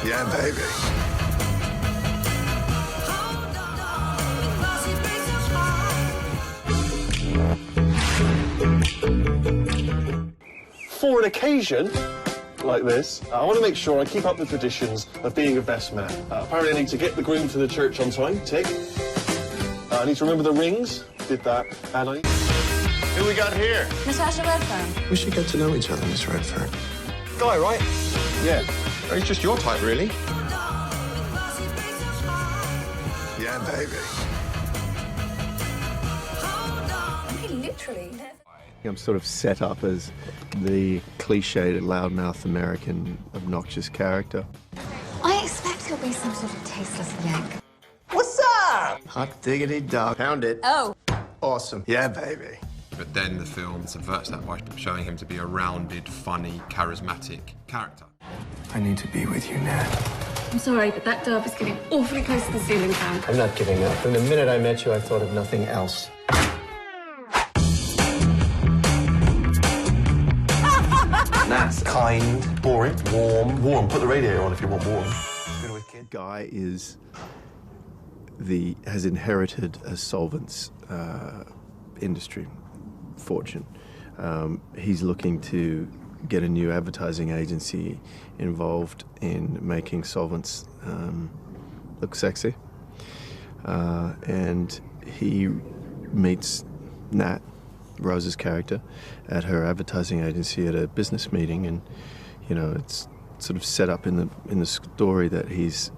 Yeah, baby. For an occasion like this, I want to make sure I keep up the traditions of being a best man. Apparently I need to get the groom to the church on time, tick. I need to remember the rings, did that, and I... Who we got here? Natasha Redfern. We should get to know each other, Miss Redfern. Guy, right? Yeah. He's just your type, really. Yeah, baby. I mean, literally. I'm sort of set up as the cliched, loudmouth American, obnoxious character. I expect he'll be some sort of tasteless yank. What's up? Hot diggity dog. Pound it. Oh. Awesome. Yeah, baby. But then the film subverts that by showing him to be a rounded, funny, charismatic character. I need to be with you, Ned. I'm sorry, but that dove is getting awfully close to the ceiling fan. I'm not giving up. From the minute I met you, I thought of nothing else. Nice. Kind, boring, warm. Warm, put the radio on if you want warm. Good with kid. Guy has inherited a solvents industry fortune. He's looking to get a new advertising agency involved in making solvents look sexy. And he meets Nat, Rose's character, at her advertising agency at a business meeting, and you know, it's sort of set up in the story that he's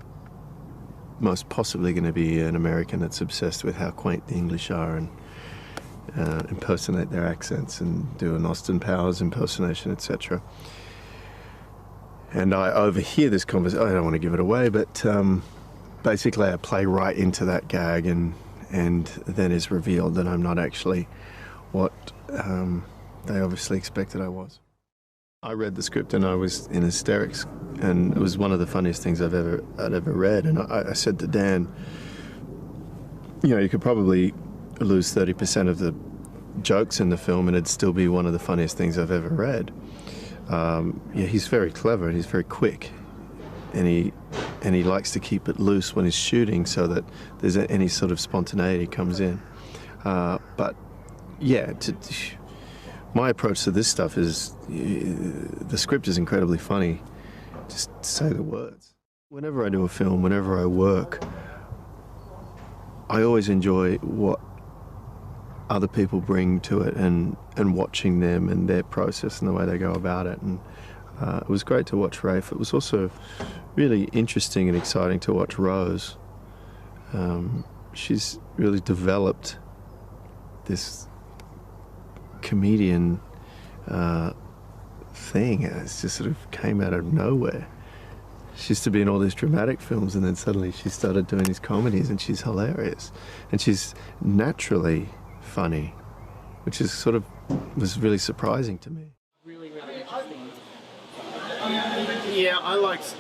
most possibly going to be an American that's obsessed with how quaint the English are and impersonate their accents and do an Austin Powers impersonation, etc. And I overhear this conversation. I don't want to give it away, but basically I play right into that gag, and then it's revealed that I'm not actually what they obviously expected I was. I read the script and I was in hysterics, and it was one of the funniest things I'd ever read. And I said to Dan, you know, you could probably lose 30% of the jokes in the film and it'd still be one of the funniest things I've ever read. Yeah, he's very clever and he's very quick, and he likes to keep it loose when he's shooting so that there's any sort of spontaneity comes in. But yeah, my approach to this stuff is, the script is incredibly funny. Just say the words. Whenever I do a film, whenever I work, I always enjoy what other people bring to it, and watching them and their process and the way they go about it. And it was great to watch Rafe. It was also really interesting and exciting to watch Rose. She's really developed this comedian thing. It's just sort of came out of nowhere. She used to be in all these dramatic films, and then suddenly she started doing these comedies, and she's hilarious. And she's naturally funny, which is sort of was really surprising to me. Really, really interesting. Yeah, I liked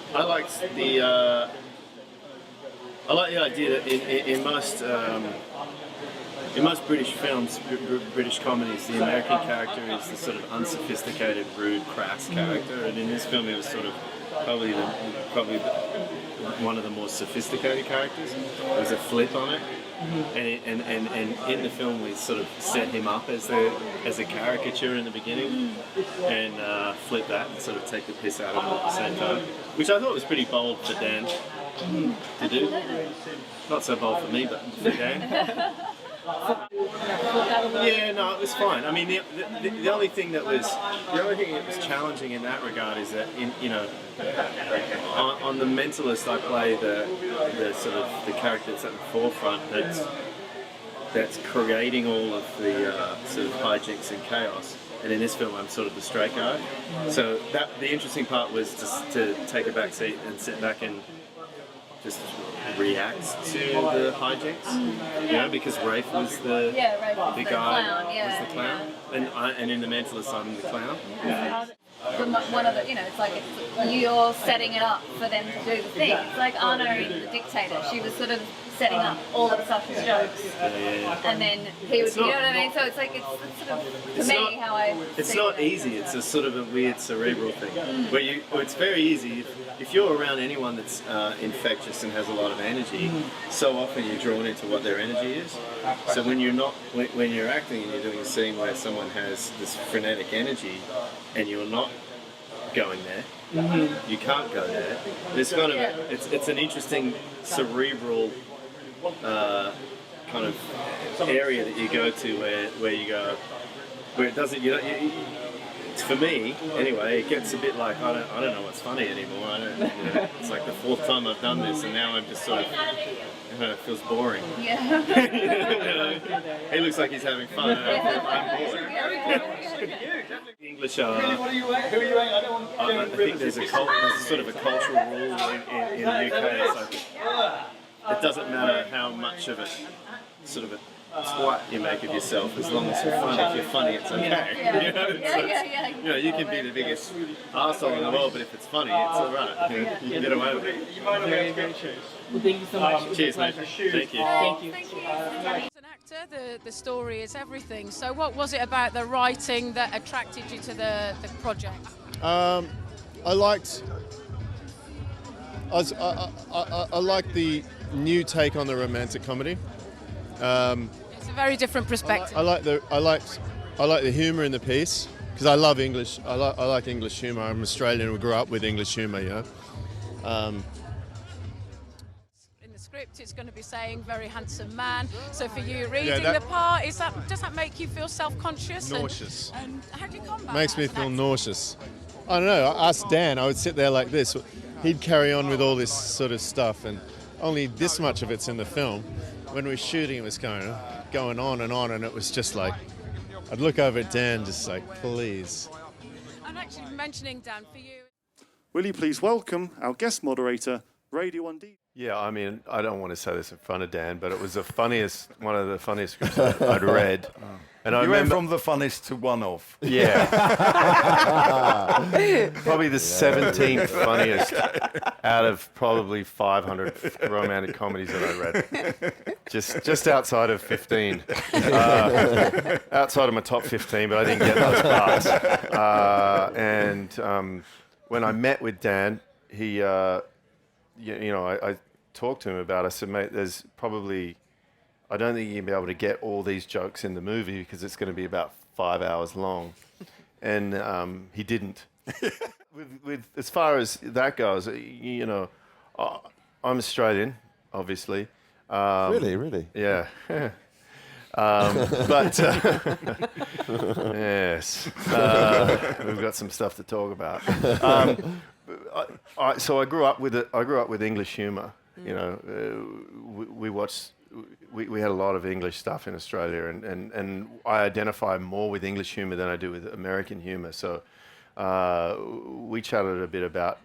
the idea that in most British films, British comedies, the American character is the sort of unsophisticated, rude, crass character, and in this film it was sort of probably one of the more sophisticated characters. There was a flip on it, and in the film we sort of set him up as a caricature in the beginning, and flip that and sort of take the piss out of him at the same time, which I thought was pretty bold for Dan to do. Not so bold for me, but for Dan. Yeah, no, it was fine. I mean, the only thing that was challenging in that regard is that on The Mentalist I play the sort of the character that's at the forefront that's creating all of the sort of hijinks and chaos. And in this film, I'm sort of the straight guy. So the interesting part was just to take a back seat and sit back and just react to the hijinks, because Rafe was the guy, clown, was the clown, and in The Mentalist I'm the clown. One of the, it's like you're setting it up for them to do the thing. It's like Anna in The Dictator. She was sort of setting up all of Sasha's jokes, and then he would, you know what I mean? So it's like, it's sort of, for me, how I It's see not it. easy, it's a sort of a weird cerebral thing. Where it's very easy, if you're around anyone that's infectious and has a lot of energy, so often you're drawn into what their energy is. So when you're acting and you're doing a scene where someone has this frenetic energy, and you're not going there, you can't go there. It's kind of it's an interesting cerebral kind of area that you go to where you go where it doesn't for me anyway, it gets a bit like I don't know what's funny anymore. It's like the 4th time I've done this, and now I'm just sort of, it feels boring. Yeah. He looks like he's having fun. I'm bored. English are. I think there's a sort of a cultural rule in the UK. It's like it doesn't matter how much of it sort of a twat you make of yourself, as long as you're funny. If you're funny, it's okay. You can be the biggest arsehole in the world, but if it's funny, it's alright. You can get away with it. Well, thank you so much. Cheers, mate. Thank you. Thank you. As an actor, the story is everything. So what was it about the writing that attracted you to the project? I liked the new take on the romantic comedy. It's a very different perspective. I like the humour in the piece because I love English. I like English humour. I'm Australian. We grew up with English humour, you know. In the script, it's going to be saying very handsome man. So for you, reading the part, does that make you feel self-conscious? Nauseous. And how do you combat Makes that? me feel nauseous. I don't know. I asked Dan. I would sit there like this. He'd carry on with all this sort of stuff, and only this much of it's in the film. When we were shooting, it was going on, and it was just like, I'd look over at Dan, just like, please. I'm actually mentioning Dan for you. Will you please welcome our guest moderator, Radio 1D? Yeah, I mean, I don't want to say this in front of Dan, but it was one of the funniest scripts I'd read. And I went from the funniest to one of. Yeah. Probably the 17th funniest out of probably 500 romantic comedies that I read. Just outside of 15. Outside of my top 15, but I didn't get those parts. When I met with Dan, he, I talked to him about it. I said, mate, there's probably... I don't think you're going to be able to get all these jokes in the movie because it's going to be about 5 hours long. And he didn't. with as far as that goes, I'm Australian, obviously. Really? Yeah. Yes. We've got some stuff to talk about. So I grew up with English humour. You know, we had a lot of English stuff in Australia, and I identify more with English humour than I do with American humour. So we chatted a bit about,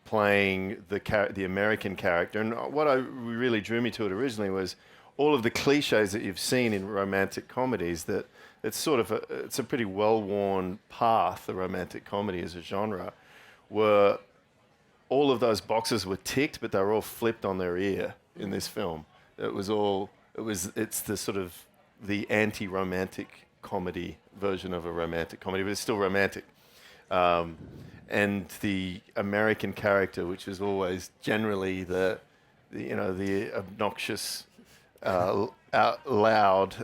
playing the American character, and what really drew me to it originally was all of the cliches that you've seen in romantic comedies. That it's it's a pretty well-worn path. The romantic comedy as a genre, where all of those boxes were ticked, but they were all flipped on their ear in this film. It's the sort of the anti-romantic comedy version of a romantic comedy, but it's still romantic. And the American character, which is always generally the obnoxious, loud,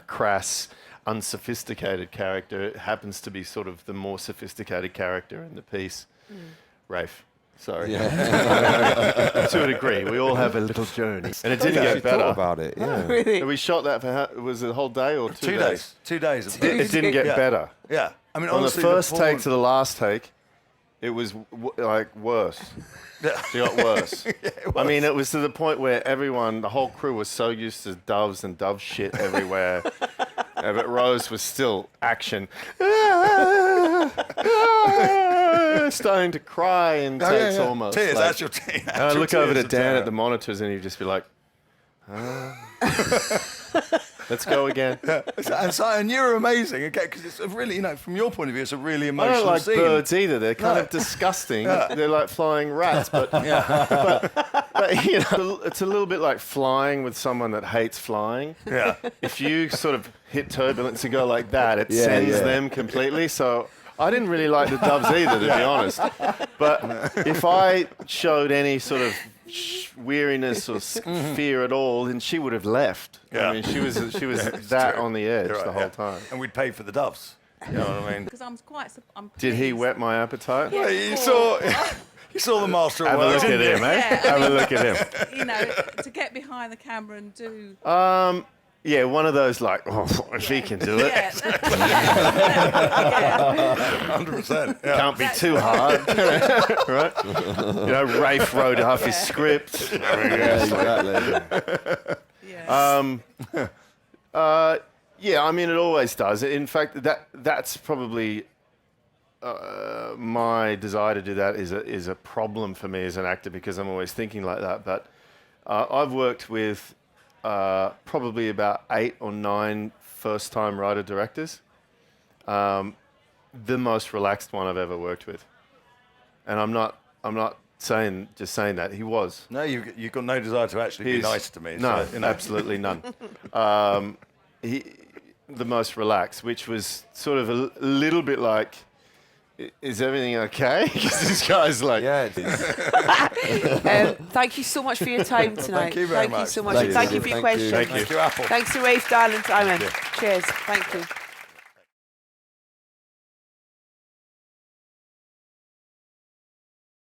crass, unsophisticated character, happens to be sort of the more sophisticated character in the piece. Rafe. Sorry. Yeah. To a degree, we all have a little journey, and it didn't get better. About it, yeah. Oh, really? We shot that for was it a whole day or 2 days? 2 days. It didn't get better. Yeah, I mean, on honestly, the first take to the last take, it was like worse. It got worse. I mean, it was to the point where the whole crew was so used to doves and dove shit everywhere. But Rose was still action. Starting to cry in takes almost. Tears, that's your tears. I look over to Dan at the monitors and he'd just be like, Let's go again. And you're amazing, okay? Because it's a really, from your point of view, it's a really I emotional don't like scene. birds either. They're kind of disgusting. They're like flying rats, but it's a little bit like flying with someone that hates flying. Yeah. If you sort of hit turbulence and go like that, it sends them completely. So I didn't really like the doves either, to be honest. But if I showed any sort of weariness or fear at all, then she would have left. Yeah. I mean, she was that on the edge the whole time. And we'd pay for the doves. You know what I mean? Because I'm Did he whet my appetite? Well, you saw the master at Have a work. look at him, eh? Have a look at him. To get behind the camera and do. Yeah, one of those like, if he can do it. 100%. Yeah. Can't be too hard, right? Rafe wrote half his script. Yeah, I mean, it always does. In fact, that's probably my desire to do that is a problem for me as an actor because I'm always thinking like that. But I've worked with probably about 8 or 9 first-time writer-directors. The most relaxed one I've ever worked with, and I'm not saying that he was. No, you've got no desire to actually be nice to me. No, so, absolutely none. The most relaxed, which was sort of a little bit like, is everything okay? Because this guy's like, yeah, it is. Thank you so much for your time tonight. Thank you very much. Thank you so much. Thank you for your questions. Thank you, Apple. Thanks to Rafe, Dan, and Simon. Cheers. Thank you.